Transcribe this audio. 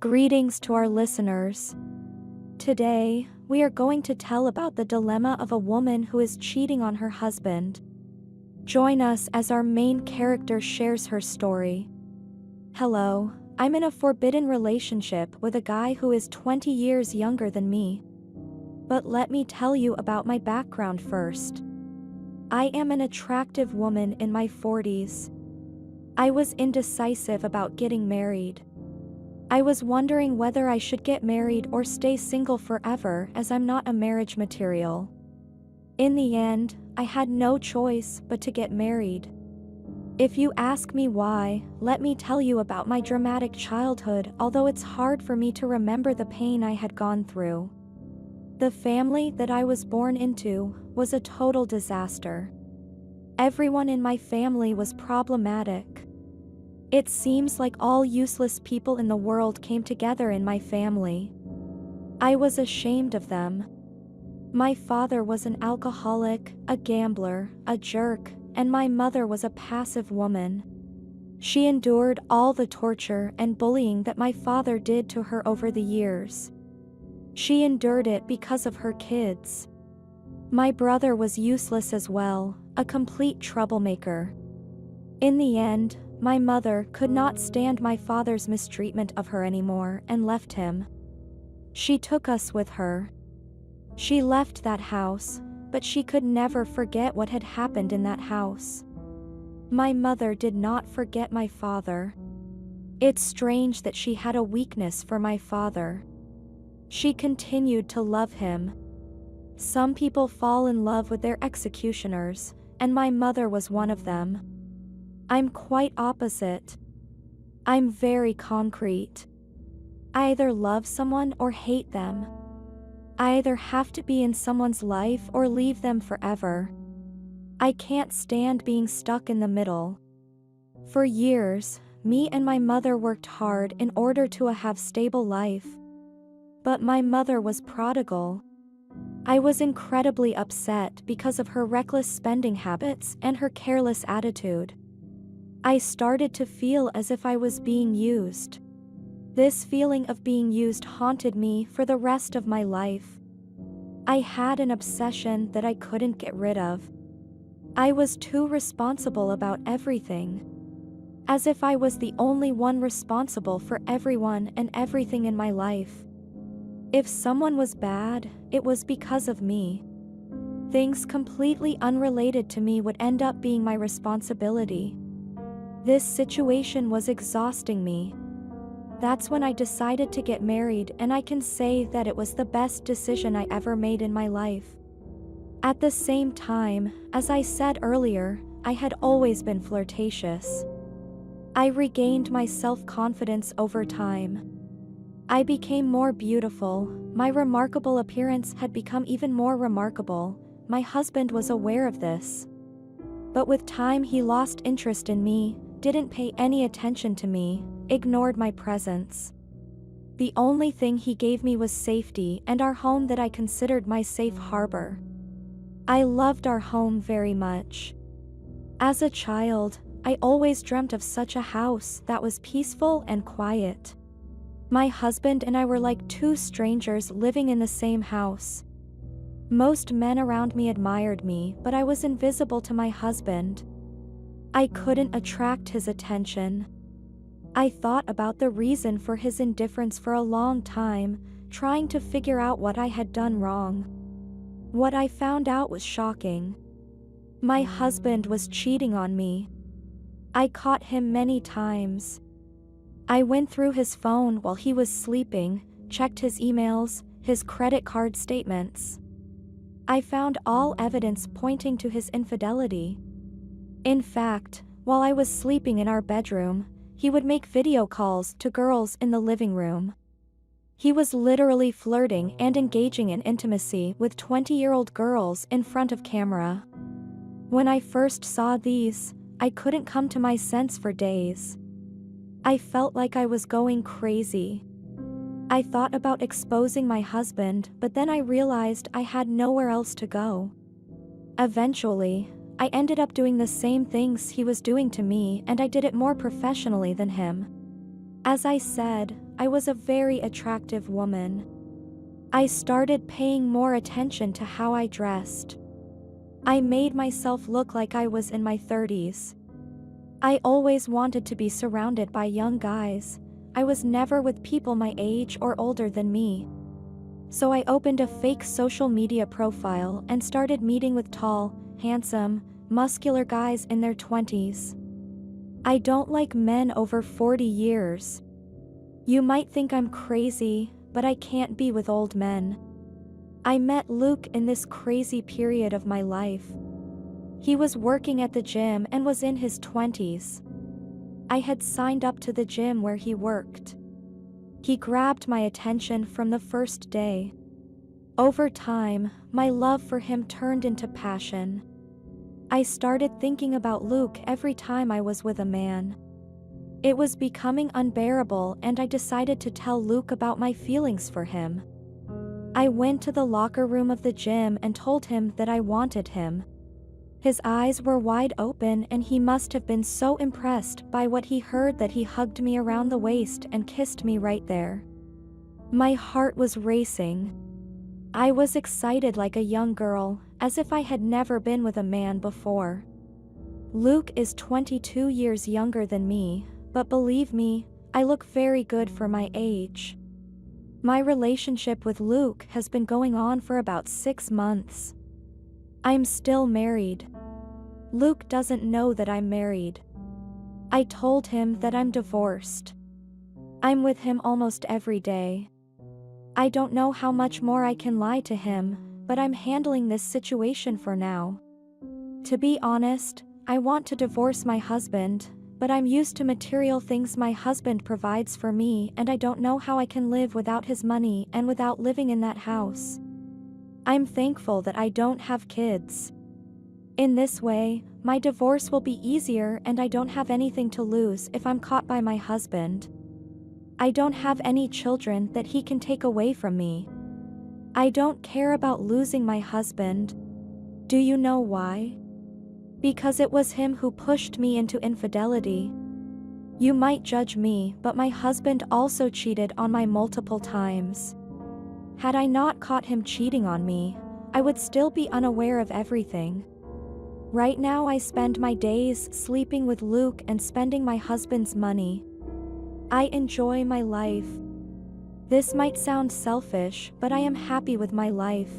Greetings to our listeners. Today, we are going to tell about the dilemma of a woman who is cheating on her husband. Join us as our main character shares her story. Hello, I'm in a forbidden relationship with a guy who is 20 years younger than me. But let me tell you about my background first. I am an attractive woman in my 40s. I was indecisive about getting married. I was wondering whether I should get married or stay single forever, as I'm not a marriage material. In the end, I had no choice but to get married. If you ask me why, let me tell you about my dramatic childhood, although it's hard for me to remember the pain I had gone through. The family that I was born into was a total disaster. Everyone in my family was problematic. It seems like all useless people in the world came together in my family. I was ashamed of them. My father was an alcoholic, a gambler, a jerk, and my mother was a passive woman. She endured all the torture and bullying that my father did to her over the years. She endured it because of her kids. My brother was useless as well, a complete troublemaker. In the end, my mother could not stand my father's mistreatment of her anymore and left him. She took us with her. She left that house, but she could never forget what had happened in that house. My mother did not forget my father. It's strange that she had a weakness for my father. She continued to love him. Some people fall in love with their executioners, and my mother was one of them. I'm quite opposite. I'm very concrete. I either love someone or hate them. I either have to be in someone's life or leave them forever. I can't stand being stuck in the middle. For years, me and my mother worked hard in order to have a stable life. But my mother was prodigal. I was incredibly upset because of her reckless spending habits and her careless attitude. I started to feel as if I was being used. This feeling of being used haunted me for the rest of my life. I had an obsession that I couldn't get rid of. I was too responsible about everything. As if I was the only one responsible for everyone and everything in my life. If someone was bad, it was because of me. Things completely unrelated to me would end up being my responsibility. This situation was exhausting me. That's when I decided to get married, and I can say that it was the best decision I ever made in my life. At the same time, as I said earlier, I had always been flirtatious. I regained my self-confidence over time. I became more beautiful. My remarkable appearance had become even more remarkable. My husband was aware of this. But with time he lost interest in me, didn't pay any attention to me, ignored my presence. The only thing he gave me was safety and our home that I considered my safe harbor. I loved our home very much. As a child, I always dreamt of such a house that was peaceful and quiet. My husband and I were like two strangers living in the same house. Most men around me admired me, but I was invisible to my husband. I couldn't attract his attention. I thought about the reason for his indifference for a long time, trying to figure out what I had done wrong. What I found out was shocking. My husband was cheating on me. I caught him many times. I went through his phone while he was sleeping, checked his emails, his credit card statements. I found all evidence pointing to his infidelity. In fact, while I was sleeping in our bedroom, he would make video calls to girls in the living room. He was literally flirting and engaging in intimacy with 20-year-old girls in front of camera. When I first saw these, I couldn't come to my sense for days. I felt like I was going crazy. I thought about exposing my husband, but then I realized I had nowhere else to go. Eventually, I ended up doing the same things he was doing to me, and I did it more professionally than him. As I said, I was a very attractive woman. I started paying more attention to how I dressed. I made myself look like I was in my 30s. I always wanted to be surrounded by young guys. I was never with people my age or older than me. So I opened a fake social media profile and started meeting with tall, handsome, muscular guys in their 20s. I don't like men over 40 years. You might think I'm crazy, but I can't be with old men. I met Luke in this crazy period of my life. He was working at the gym and was in his 20s. I had signed up to the gym where he worked. He grabbed my attention from the first day. Over time, my love for him turned into passion. I started thinking about Luke every time I was with a man. It was becoming unbearable, and I decided to tell Luke about my feelings for him. I went to the locker room of the gym and told him that I wanted him. His eyes were wide open, and he must have been so impressed by what he heard that he hugged me around the waist and kissed me right there. My heart was racing. I was excited like a young girl, as if I had never been with a man before. Luke is 22 years younger than me, but believe me, I look very good for my age. My relationship with Luke has been going on for about 6 months. I'm still married. Luke doesn't know that I'm married. I told him that I'm divorced. I'm with him almost every day. I don't know how much more I can lie to him, but I'm handling this situation for now. To be honest, I want to divorce my husband, but I'm used to material things my husband provides for me, and I don't know how I can live without his money and without living in that house. I'm thankful that I don't have kids. In this way, my divorce will be easier, and I don't have anything to lose if I'm caught by my husband. I don't have any children that he can take away from me. I don't care about losing my husband. Do you know why? Because it was him who pushed me into infidelity. You might judge me, but my husband also cheated on me multiple times. Had I not caught him cheating on me, I would still be unaware of everything. Right now I spend my days sleeping with Luke and spending my husband's money. I enjoy my life. This might sound selfish, but I am happy with my life.